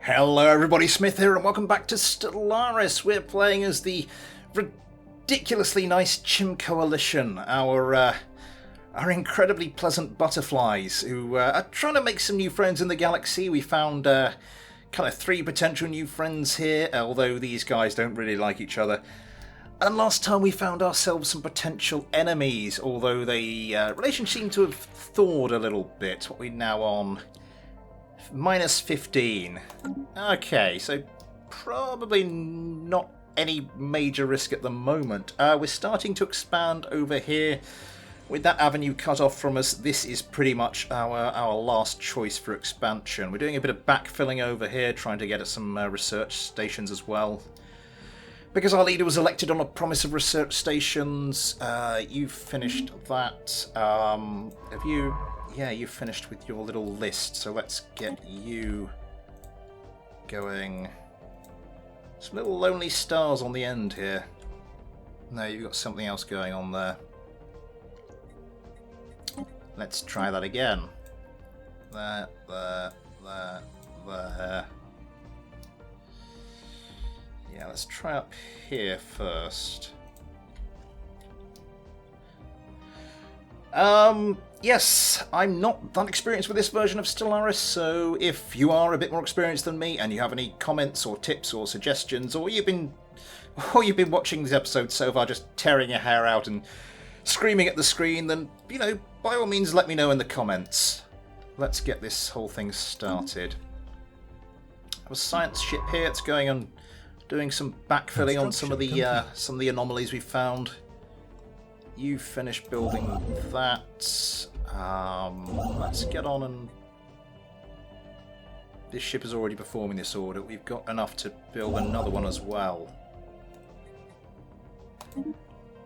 Hello everybody, Smith here and welcome back to Stellaris. We're playing as the ridiculously nice Chim Coalition, our incredibly pleasant butterflies who are trying to make some new friends in the galaxy. We found kind of 3 potential new friends here, although these guys don't really like each other. And last time we found ourselves some potential enemies, although the relations seem to have thawed a little bit. What are we now on? Minus 15. Okay, so probably not any major risk at the moment. We're starting to expand over here. With that avenue cut off from us, this is pretty much our last choice for expansion. We're doing a bit of backfilling over here, trying to get at some research stations as well. Because our leader was elected on a promise of research stations, you've finished that. Have you... Yeah, you finished with your little list, so let's get you going. Some little lonely stars on the end here. No, you've got something else going on there. Let's try that again. There. Yeah, let's try up here first. Yes, I'm not that experienced with this version of Stellaris, so if you are a bit more experienced than me and you have any comments or tips or suggestions, or you've been watching this episode so far just tearing your hair out and screaming at the screen, then, you know, by all means let me know in the comments. Let's get this whole thing started. I have a science ship here. It's going on doing some backfilling on some of the anomalies we found. You finished building that. Let's get on and... This ship is already performing this order. We've got enough to build another one as well.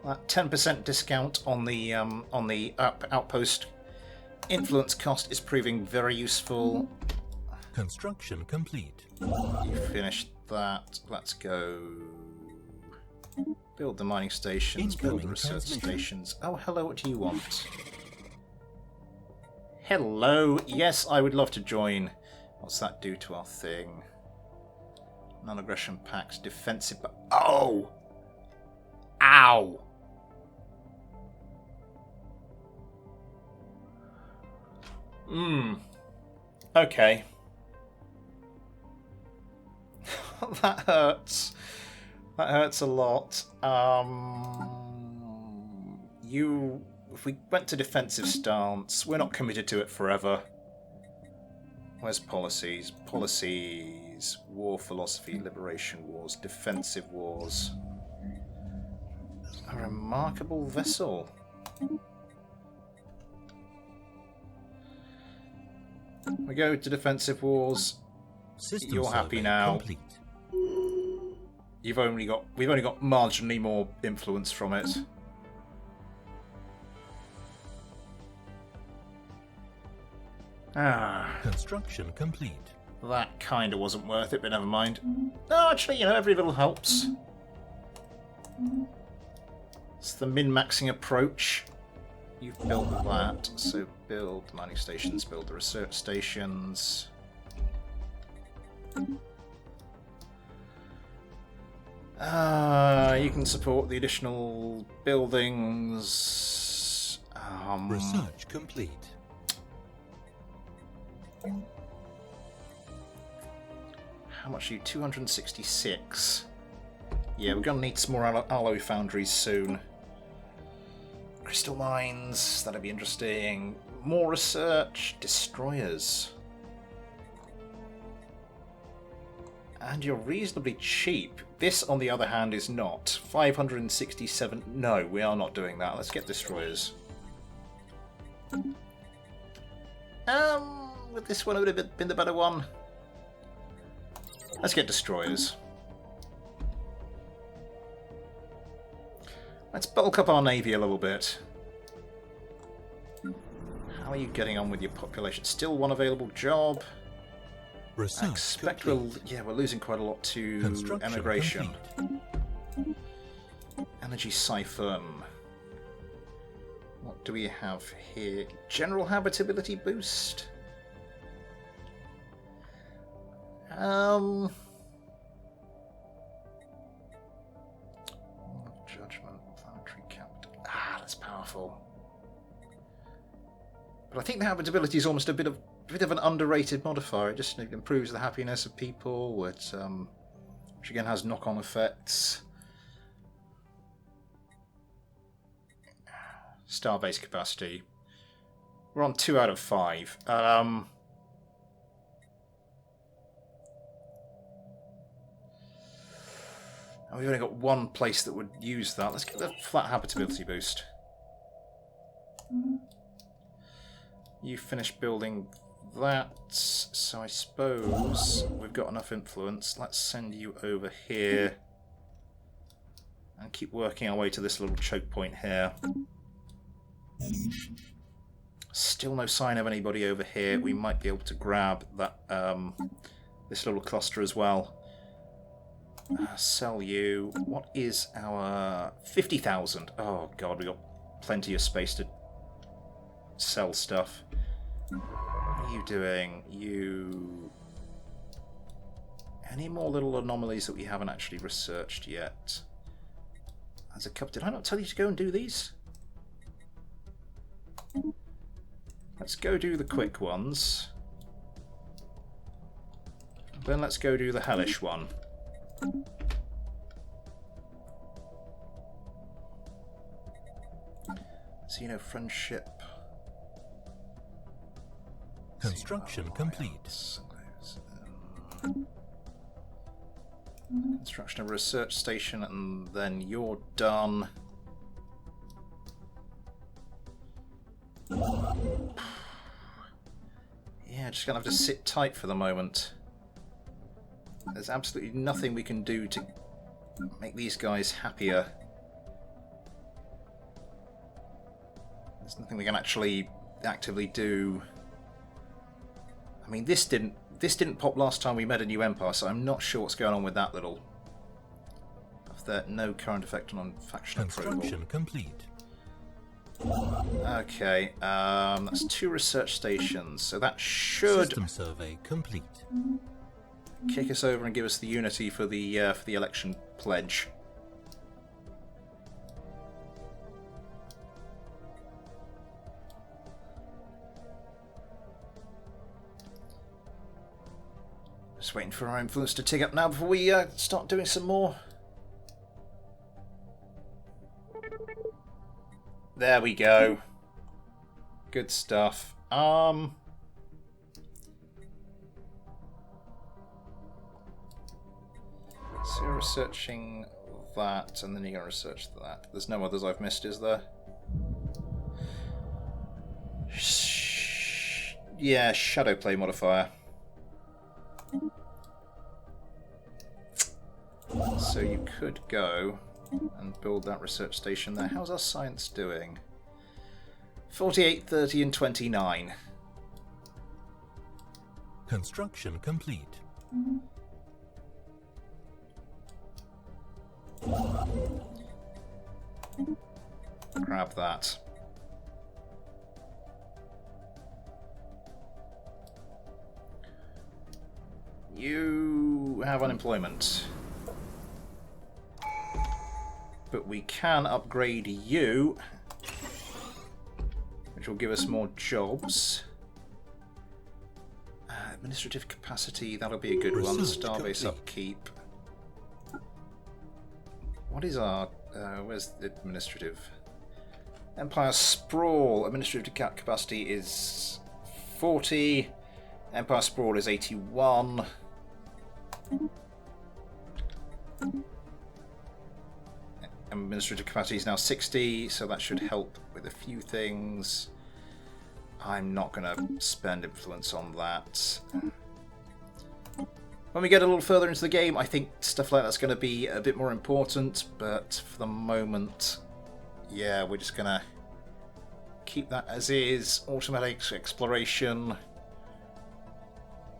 That 10% discount on the outpost influence cost is proving very useful. Construction complete. You finished that. Let's go... Build the mining stations, build the research stations. Oh, hello, what do you want? Hello, yes, I would love to join. What's that do to our thing? Non-aggression packs, defensive... Oh! Ow! Okay. That hurts. That hurts a lot. If we went to defensive stance, we're not committed to it forever. Where's policies? Policies, war philosophy, liberation wars, defensive wars. A remarkable vessel. We go to defensive wars. System You're happy now. Complete. We've only got marginally more influence from it. Construction complete. That kinda wasn't worth it, but never mind. No, actually, you know, every little helps. It's the min-maxing approach. You've built that, so build the mining stations, build the research stations. You can support the additional buildings. Research complete. How much are you? 266. Yeah, we're going to need some more alloy foundries soon. Crystal mines, that'd be interesting. More research. Destroyers. And you're reasonably cheap. This, on the other hand, is not. 567... No, we are not doing that. Let's get destroyers. With this one, it would have been the better one. Let's get destroyers. Let's bulk up our navy a little bit. How are you getting on with your population? Still one available job. Research I expect we're losing quite a lot to emigration. Complete. Energy siphon. What do we have here? General habitability boost. Judgment, planetary capital. Ah, that's powerful. But I think the habitability is almost a bit of an underrated modifier. It just improves the happiness of people, which again has knock-on effects. Starbase capacity. We're on 2 out of 5. We've only got one place that would use that. Let's get the flat habitability boost. You finished building that, so I suppose we've got enough influence. Let's send you over here and keep working our way to this little choke point here. Still no sign of anybody over here. We might be able to grab that this little cluster as well. Sell you. What is our 50,000? Oh god, we got plenty of space to sell stuff. What are you doing? You... Any more little anomalies that we haven't actually researched yet? As a couple, did I not tell you to go and do these? Let's go do the quick ones. Then let's go do the hellish one. So, you know, friendship. Construction complete. Construction of a research station, and then you're done. Yeah, just gonna have to sit tight for the moment. There's absolutely nothing we can do to make these guys happier. There's nothing we can actually actively do. I mean, this didn't pop last time we met a new empire, so I'm not sure what's going on with that little. Of that, no current effect on faction approval. Construction complete. Okay, that's 2 research stations, so that should System survey complete. kick us over and give us the unity for the election pledge. Just waiting for our influence to tick up now before we start doing some more. There we go. Good stuff. So you're researching that, and then you're going to research that. There's no others I've missed, is there? Yeah, shadow play modifier. So you could go and build that research station there. How's our science doing? 48, 30 and 29. Construction complete. Grab that. You have unemployment. But we can upgrade you, which will give us more jobs. Administrative capacity, that'll be a good one. Starbase upkeep. What is our... where's the administrative? Empire Sprawl. Administrative capacity is 40. Empire Sprawl is 81. Administrative capacity is now 60, so that should help with a few things. I'm not going to spend influence on that. When we get a little further into the game, I think stuff like that's going to be a bit more important, but for the moment, yeah, we're just going to keep that as is. Automatic exploration.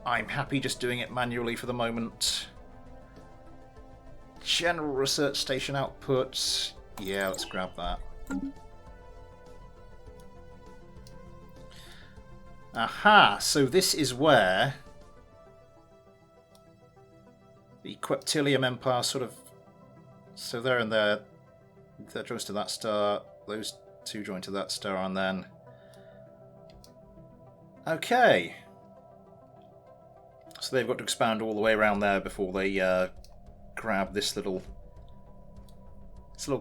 I'm happy just doing it manually for the moment. General research station output. Yeah, let's grab that. Aha, so this is where The Queptilium Empire sort of... So there and there. That joins to that star. Those two join to that star, and then... Okay. So they've got to expand all the way around there before they grab this little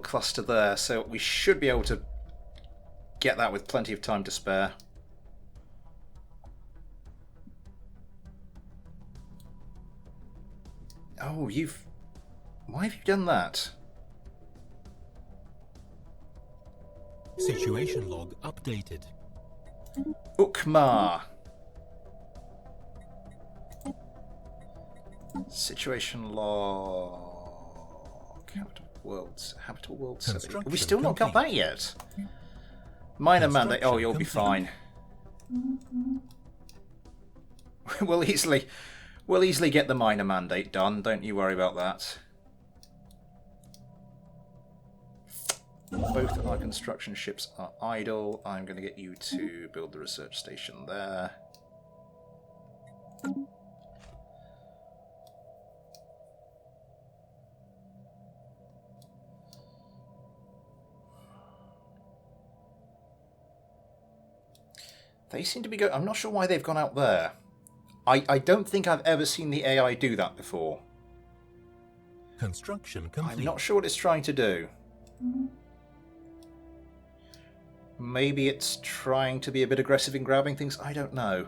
cluster there. So we should be able to get that with plenty of time to spare. Oh, why have you done that? Situation log updated. Ukmar. Situation log. Habitable world setting. Have we still not got that yet? Minor mandate. Oh, you'll be fine. We'll easily get the minor mandate done. Don't you worry about that. Both our construction ships are idle. I'm going to get you to build the research station there. They seem to be going... I'm not sure why they've gone out there. I don't think I've ever seen the AI do that before. Construction complete. I'm not sure what it's trying to do. Maybe it's trying to be a bit aggressive in grabbing things. I don't know.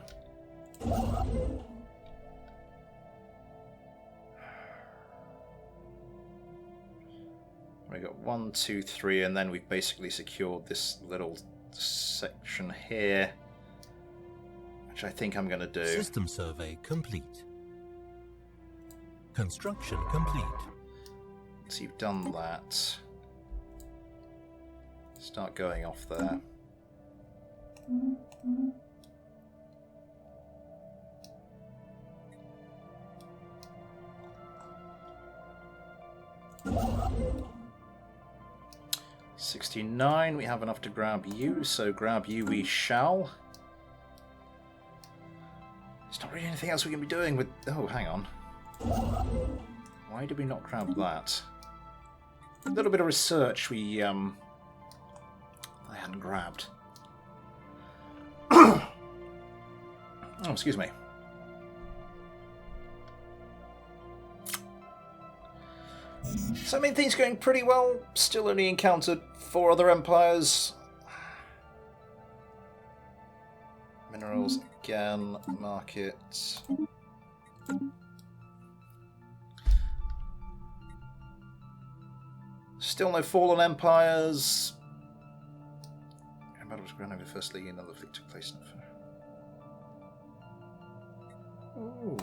We got 1, 2, 3, and then we've basically secured this little section here, which I think I'm going to do. System survey complete. Construction complete. So you've done that. Start going off there. $69. We have enough to grab you, so grab you we shall. There's not really anything else we can be doing with... Oh, hang on. Why did we not grab that? A little bit of research we I hadn't grabbed. Oh, excuse me. So, I mean, things going pretty well. Still only encountered 4 other empires. Minerals again. Markets. Still no fallen empires. Battle was ground over the First League, another fleet took place in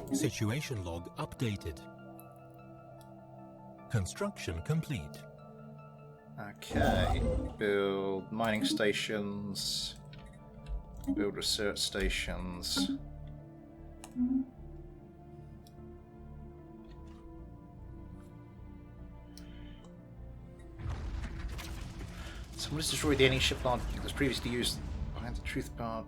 the... Situation log updated. Construction complete. Okay. Build mining stations. Build research stations. Someone has destroyed the enemy shipyard that was previously used behind the truth bar.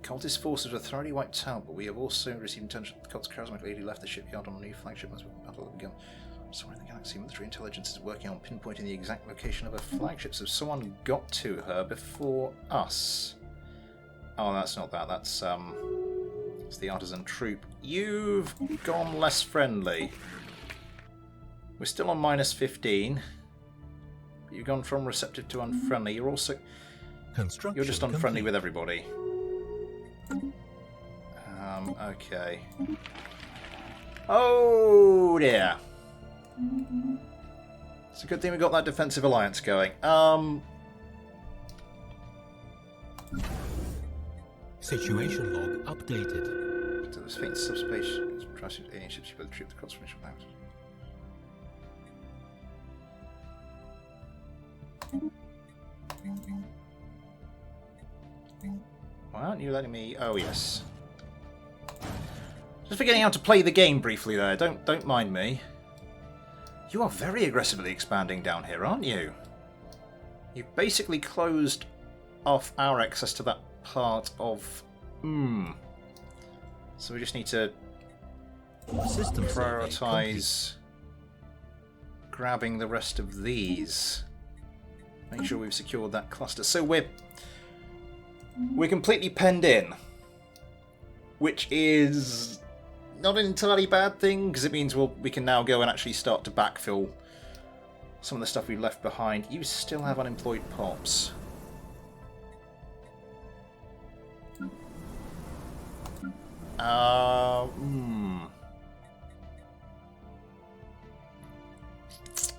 Cultist forces were thoroughly wiped out, but we have also received intelligence that the cult's charismatic lady left the shipyard on a new flagship as well. Battle begun. Somewhere in the galaxy, military intelligence is working on pinpointing the exact location of her flagship, so someone got to her before us. Oh, that's not that. That's it's the artisan troop. You've gone less friendly. We're still on -15. You've gone from receptive to unfriendly. You're also... You're just unfriendly with everybody. Okay. Oh, dear. It's a good thing we got that defensive alliance going. Situation log updated. So there's faint subspace. Trusted alien ships you both troop the cross formation out. Why aren't you letting me... Oh, yes. Just forgetting how to play the game briefly there. Don't mind me. You are very aggressively expanding down here, aren't you? You've basically closed off our access to that part of... So we just need to System survey complete. Prioritize grabbing the rest of these. Make sure we've secured that cluster. So we're completely penned in, which is not an entirely bad thing, because it means we can now go and actually start to backfill some of the stuff we left behind. You still have unemployed pops.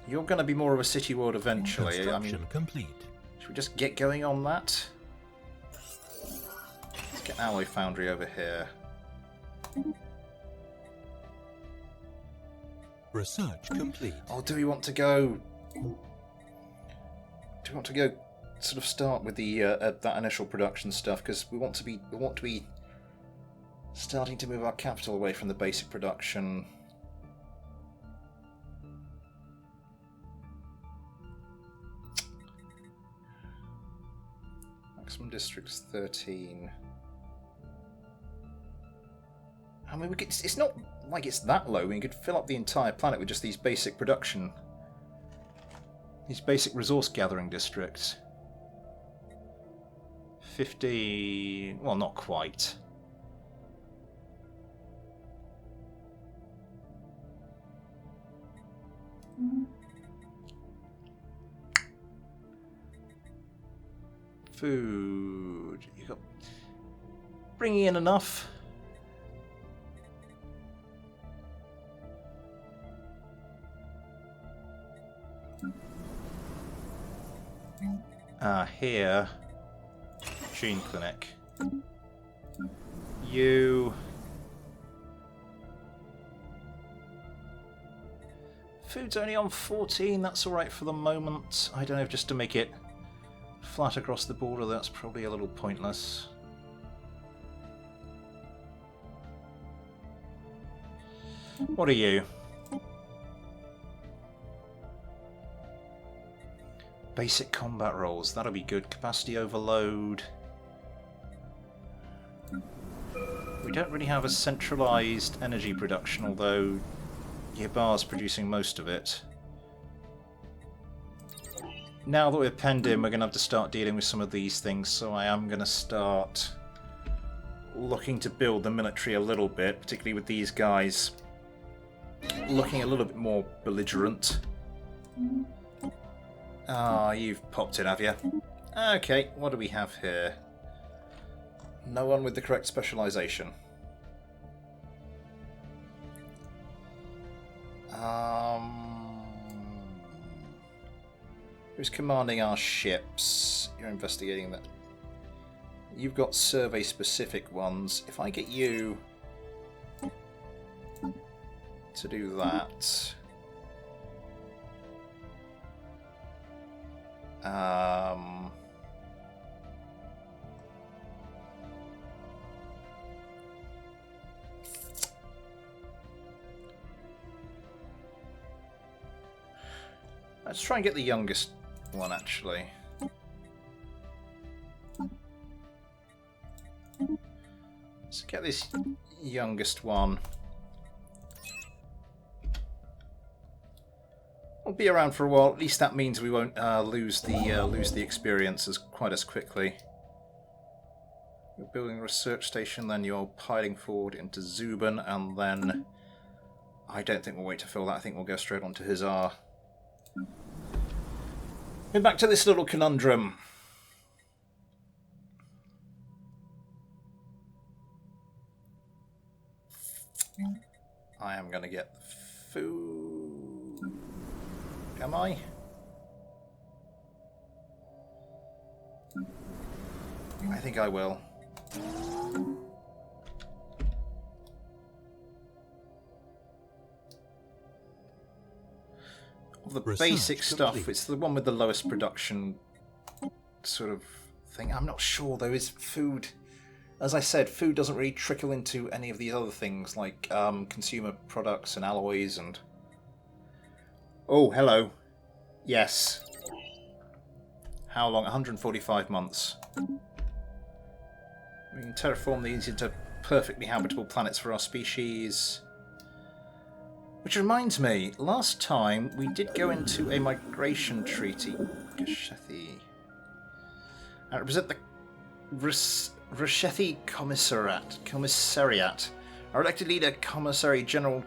You're going to be more of a city world eventually. Construction complete. Should we just get going on that? Let's get an alloy foundry over here. Research complete. Oh, do we want to go? Sort of start with the that initial production stuff, because we want to be starting to move our capital away from the basic production. Maximum districts 13. I mean, it's not like it's that low. We could fill up the entire planet with just these basic production, these basic resource gathering districts. 50... well, not quite. Food. You got bringing in enough. Here, Gene Clinic. You. Food's only on 14. That's all right for the moment. I don't know, just to make it flat across the border, that's probably a little pointless. What are you? Basic combat roles, that'll be good. Capacity overload. We don't really have a centralised energy production, although Yabar's producing most of it. Now that we're penned in, we're going to have to start dealing with some of these things, so I am going to start looking to build the military a little bit, particularly with these guys looking a little bit more belligerent. Ah, you've popped it, have you? Okay, what do we have here? No one with the correct specialisation. Who's commanding our ships? You're investigating that. You've got survey-specific ones. If I get you to do that... let's try and get the youngest one, actually. Let's get this youngest one. We'll be around for a while. At least that means we won't lose the experience quite as quickly. You're building a research station, then you're piling forward into Zubin, and then I don't think we'll wait to fill that. I think we'll go straight on to Hizar. We're back to this little conundrum. I am going to get food. Am I? I think I will. The basic stuff, it's the one with the lowest production sort of thing. I'm not sure though, is food... As I said, food doesn't really trickle into any of these other things like consumer products and alloys and... Oh, hello. Yes. How long? 145 months. We can terraform these into perfectly habitable planets for our species. Which reminds me, last time we did go into a migration treaty. Geshethi. I represent the Geshethi Commissariat. Our elected leader, Commissary General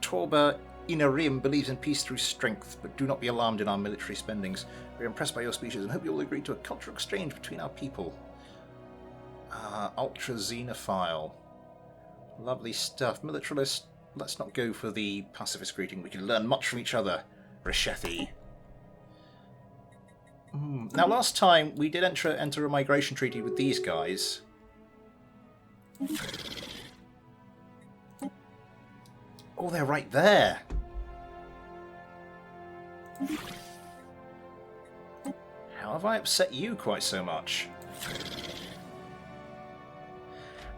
Torba Inarim, believes in peace through strength, but do not be alarmed in our military spendings. We are impressed by your speeches and hope you will agree to a cultural exchange between our people. Ultra Xenophile. Lovely stuff. Militarist. Let's not go for the pacifist greeting. We can learn much from each other. Reshethi. Now, last time we did enter a migration treaty with these guys. Oh, they're right there. How have I upset you quite so much?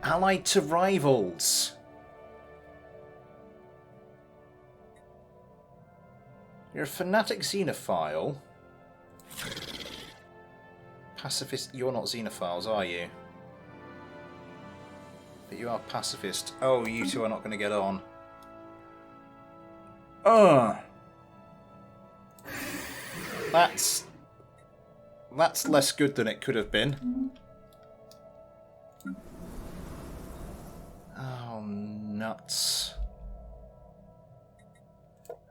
Allied to rivals. You're a fanatic xenophile. Pacifist. You're not xenophiles, are you? But you are pacifist. Oh, you two are not going to get on. That's less good than it could have been. Oh, nuts.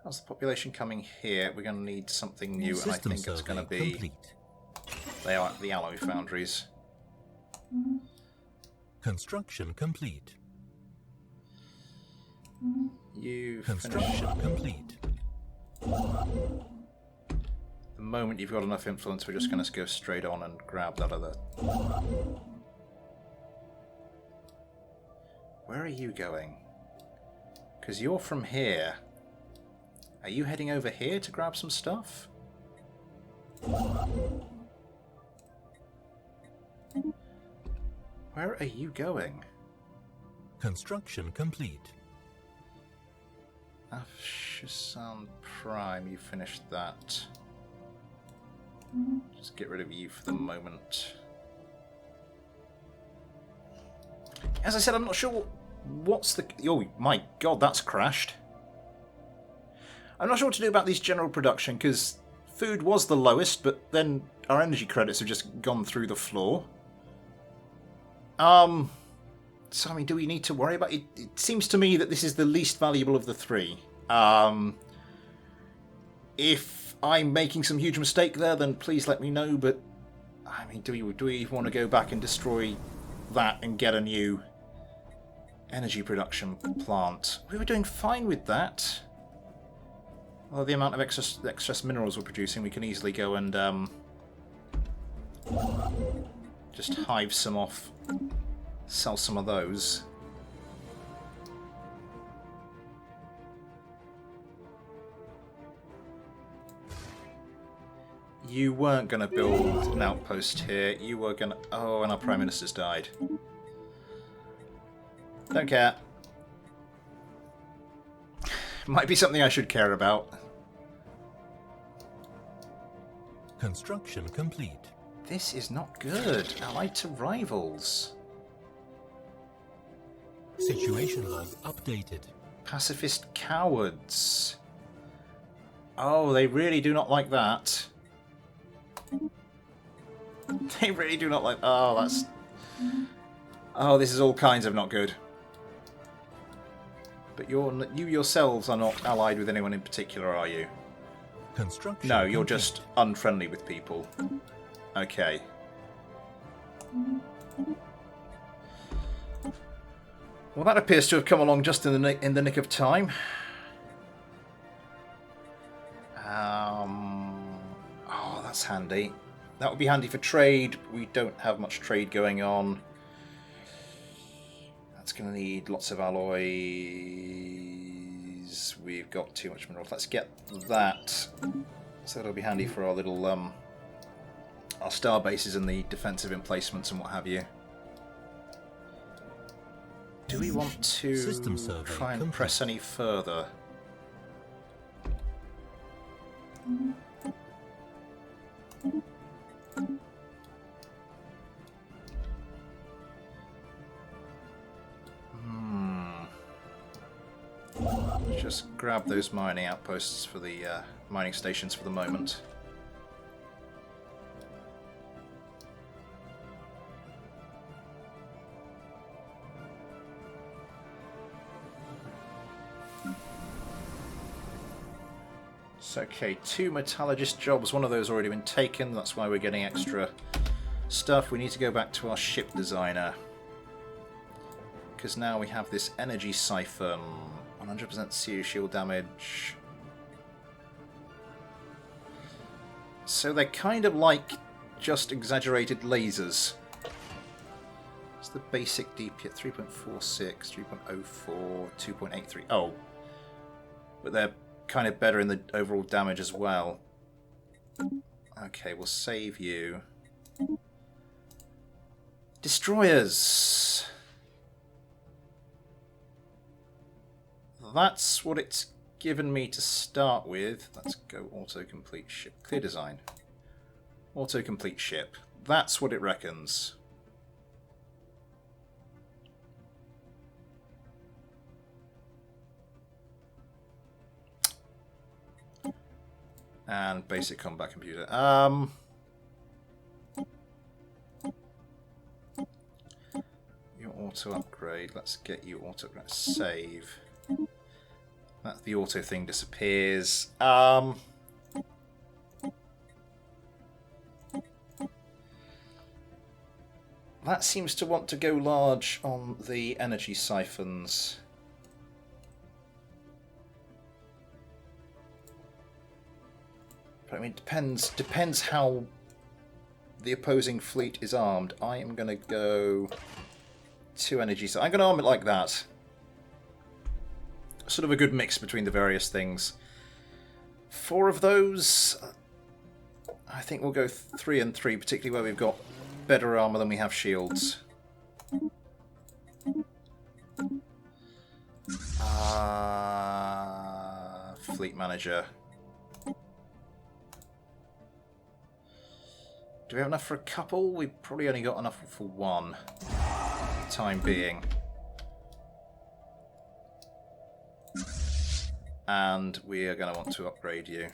How's the population coming here? We're going to need something new, and I think it's going to be... Complete. They are the alloy foundries. Construction complete. You Construction complete. The moment you've got enough influence, we're just going to go straight on and grab that other... Where are you going? Because you're from here. Are you heading over here to grab some stuff? Where are you going? Construction complete. Afshisan Prime, you finished that. Just get rid of you for the moment. As I said, I'm not sure what's the... Oh my god, that's crashed. I'm not sure what to do about these general production, because food was the lowest, but then our energy credits have just gone through the floor. So, I mean, do we need to worry about it? It seems to me that this is the least valuable of the three. If I'm making some huge mistake there, then please let me know, but, I mean, do we want to go back and destroy that and get a new energy production plant? We were doing fine with that. Well, the amount of excess minerals we're producing, we can easily go and just hive some off, sell some of those. You weren't going to build an outpost here. You were going to... Oh, and our Prime Minister's died. Don't care. Might be something I should care about. Construction complete. This is not good. Allied to rivals. Situation log updated. Pacifist cowards. Oh, they really do not like that. They really do not like... Oh, that's... Oh, this is all kinds of not good. But you yourselves are not allied with anyone in particular, are you? Construction No, you're complete. just unfriendly with people. Okay. Well, that appears to have come along just in the nick of time. Oh, that's handy. That would be handy for trade. We don't have much trade going on. That's going to need lots of alloys. We've got too much minerals. Let's get that. So that'll be handy for our little our star bases and the defensive emplacements and what have you. Do we want to try and press any further? Just grab those mining outposts for the mining stations for the moment. So, okay, 2 metallurgist jobs. One of those already been taken. That's why we're getting extra stuff. We need to go back to our ship designer. Because now we have this energy siphon. 100% seer shield damage. So they're kind of like just exaggerated lasers. It's the basic DP at 3.46, 3.04, 2.83. Oh. But they're kind of better in the overall damage as well. Okay, we'll save you. Destroyers! That's what it's given me to start with. Let's go autocomplete ship. Clear design. Autocomplete ship. That's what it reckons. And basic combat computer. Your auto upgrade. Let's get you auto upgrade. Save. That the auto thing disappears. That seems to want to go large on the energy siphons. But I mean, depends how the opposing fleet is armed. I am going to go 2 energy. So I'm going to arm it like that. Sort of a good mix between the various things. 4 of those. I think we'll go 3 and 3, particularly where we've got better armor than we have shields. Fleet manager. Do we have enough for a couple? We've probably only got enough for 1 for the time being. And we are going to want to upgrade you.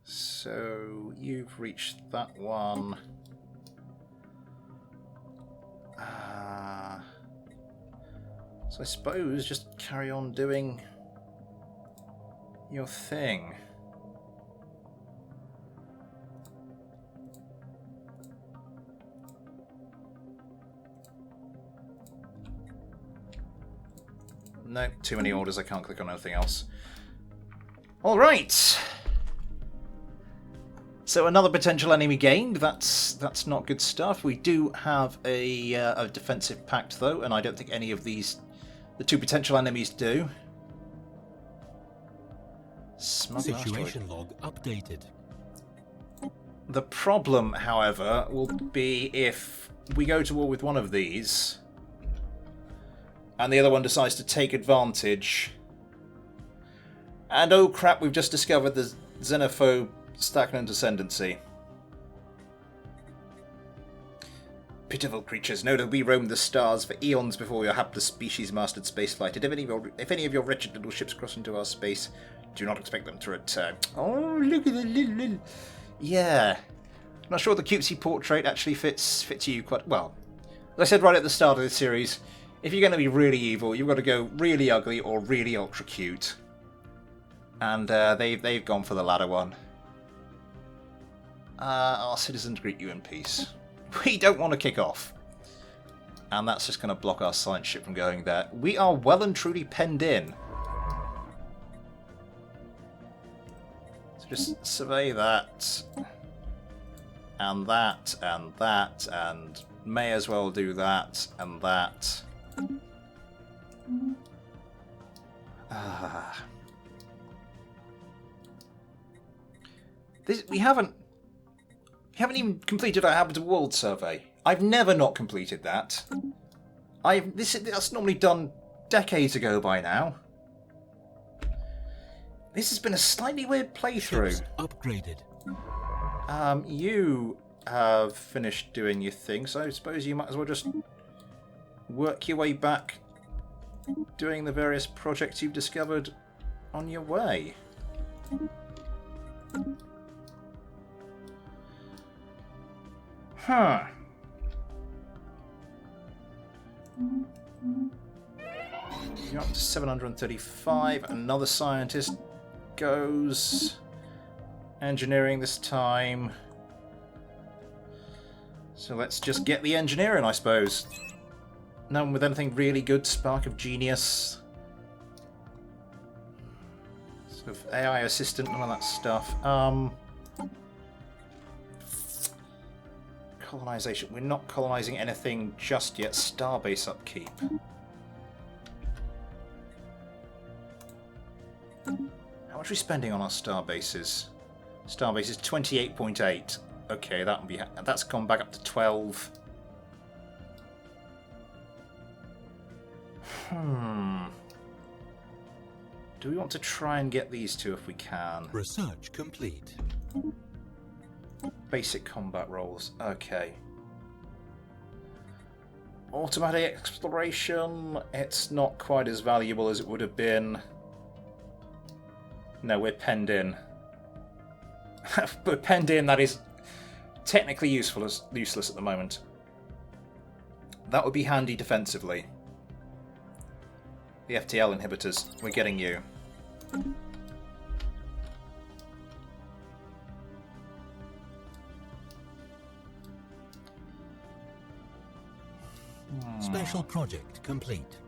So you've reached that one. So I suppose just carry on doing your thing. Nope, too many orders, I can't click on anything else. Alright! So another potential enemy gained, that's not good stuff. We do have a defensive pact though, and I don't think any of these, the 2 potential enemies do. Situation log updated. The problem, however, will be if we go to war with one of these, and the other one decides to take advantage. And oh crap, we've just discovered the xenophobe stagnant ascendancy. Pitiful creatures, know that we roamed the stars for eons before your hapless species mastered spaceflight. If any of your wretched little ships cross into our space, do not expect them to return. Oh, look at the little... Yeah. I'm not sure the cutesy portrait actually fits you quite well. As I said right at the start of this series, if you're going to be really evil, you've got to go really ugly or really ultra cute. And they've gone for the latter one. Our citizens greet you in peace. We don't want to kick off. And that's just going to block our science ship from going there. We are well and truly penned in. So just survey that. And that, and that, and may as well do that, and that. We haven't even completed our habitable world survey. I've never not completed that. That's normally done decades ago by now. This has been a slightly weird playthrough. Ships upgraded. You have finished doing your thing, so I suppose you might as well just work your way back doing the various projects you've discovered on your way. Huh. You're up to 735. Another scientist goes. Engineering this time. So let's just get the engineering, I suppose. No one with anything really good, spark of genius. Sort of AI assistant, none of that stuff. Colonization. We're not colonizing anything just yet. Starbase upkeep. How much are we spending on our starbases? Starbase is 28.8. Okay, that's gone back up to 12. Do we want to try and get these two if we can? Research complete. Basic combat roles. Okay. Automatic exploration. It's not quite as valuable as it would have been. No, we're penned in. But penned in, that is technically useless at the moment. That would be handy defensively. The FTL inhibitors. We're getting you. Special project complete.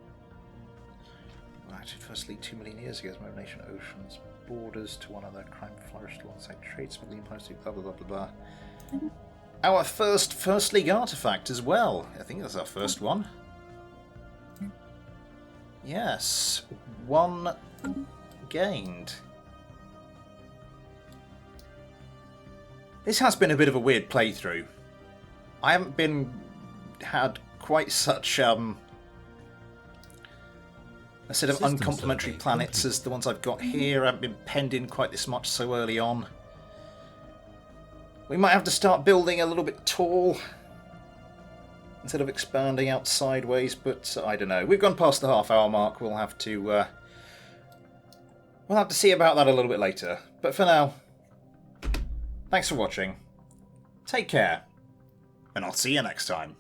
Actually, firstly, 2 million years ago, my nation oceans borders to one another, crime flourished alongside trade, smuggling, piracy, blah blah blah blah blah. Our first league artifact as well. I think that's our first one. Yes, 1 gained. This has been a bit of a weird playthrough. I haven't had quite such a set of uncomplimentary planets as the ones I've got here. I haven't been penned in quite this much so early on. We might have to start building a little bit tall instead of expanding out sideways, but I don't know. We've gone past the half-hour mark. We'll have to see about that a little bit later. But for now, thanks for watching. Take care, and I'll see you next time.